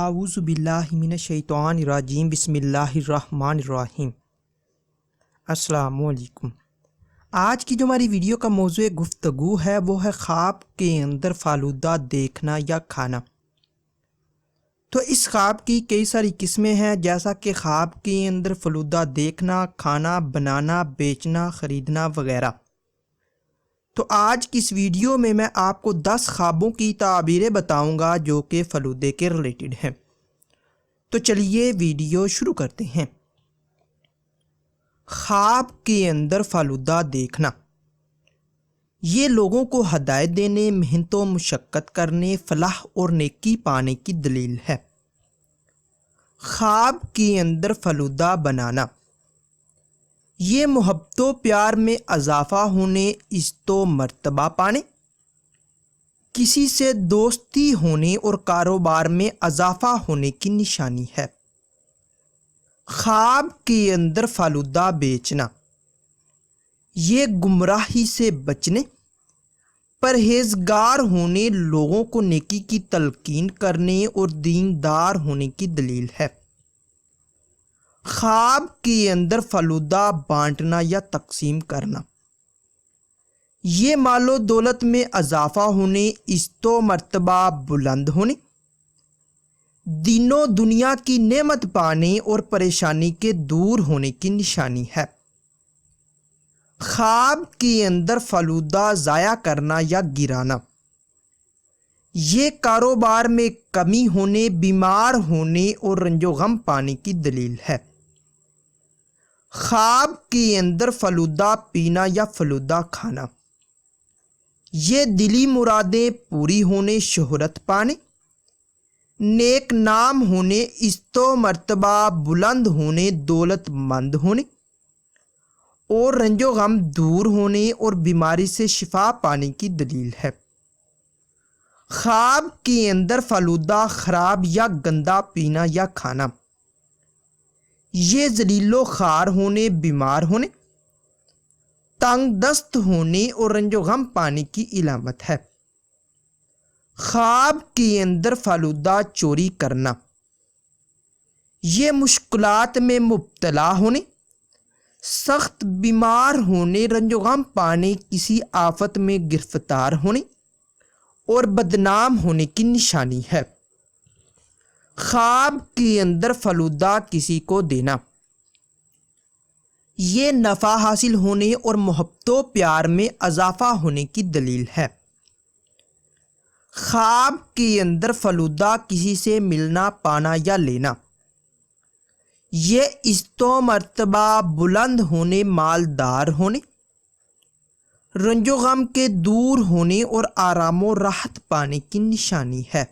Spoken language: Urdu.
اعوذ باللہ من الشیطان الرجیم بسم اللہ الرحمن الرحیم۔ السلام علیکم۔ آج کی جو ہماری ویڈیو کا موضوع گفتگو ہے وہ ہے خواب کے اندر فالودہ دیکھنا یا کھانا۔ تو اس خواب کی کئی ساری قسمیں ہیں، جیسا کہ خواب کے اندر فالودہ دیکھنا، کھانا، بنانا، بیچنا، خریدنا وغیرہ۔ تو آج کی اس ویڈیو میں آپ کو 10 خوابوں کی تعبیریں بتاؤں گا جو کہ فالودے کے ریلیٹڈ ہیں۔ تو چلیے ویڈیو شروع کرتے ہیں۔ خواب کے اندر فالودہ دیکھنا، یہ لوگوں کو ہدایت دینے، محنت و مشقت کرنے، فلاح اور نیکی پانے کی دلیل ہے۔ خواب کے اندر فالودہ بنانا، یہ محبت و پیار میں اضافہ ہونے، عزت و مرتبہ پانے، کسی سے دوستی ہونے اور کاروبار میں اضافہ ہونے کی نشانی ہے۔ خواب کے اندر فالودہ بیچنا، یہ گمراہی سے بچنے، پرہیزگار ہونے، لوگوں کو نیکی کی تلقین کرنے اور دیندار ہونے کی دلیل ہے۔ خواب کے اندر فالودہ بانٹنا یا تقسیم کرنا، یہ مال و دولت میں اضافہ ہونے، عزت و مرتبہ بلند ہونے، دین و دنیا کی نعمت پانے اور پریشانی کے دور ہونے کی نشانی ہے۔ خواب کے اندر فالودہ ضائع کرنا یا گرانا، یہ کاروبار میں کمی ہونے، بیمار ہونے اور رنج و غم پانے کی دلیل ہے۔ خواب کے اندر فالودہ پینا یا فالودہ کھانا، یہ دلی مرادیں پوری ہونے، شہرت پانے، نیک نام ہونے، عزت و مرتبہ بلند ہونے، دولت مند ہونے اور رنج و غم دور ہونے اور بیماری سے شفا پانے کی دلیل ہے۔ خواب کے اندر فالودہ خراب یا گندا پینا یا کھانا، یہ ذلیل و خوار ہونے، بیمار ہونے، تنگ دست ہونے اور رنج و غم پانے کی علامت ہے۔ خواب کے اندر فالودہ چوری کرنا، یہ مشکلات میں مبتلا ہونے، سخت بیمار ہونے، رنج و غم پانے، کسی آفت میں گرفتار ہونے اور بدنام ہونے کی نشانی ہے۔ خواب کے اندر فالودہ کسی کو دینا، یہ نفع حاصل ہونے اور محبت و پیار میں اضافہ ہونے کی دلیل ہے۔ خواب کے اندر فالودہ کسی سے ملنا، پانا یا لینا، یہ عزت و مرتبہ بلند ہونے، مالدار ہونے، رنج و غم کے دور ہونے اور آرام و راحت پانے کی نشانی ہے۔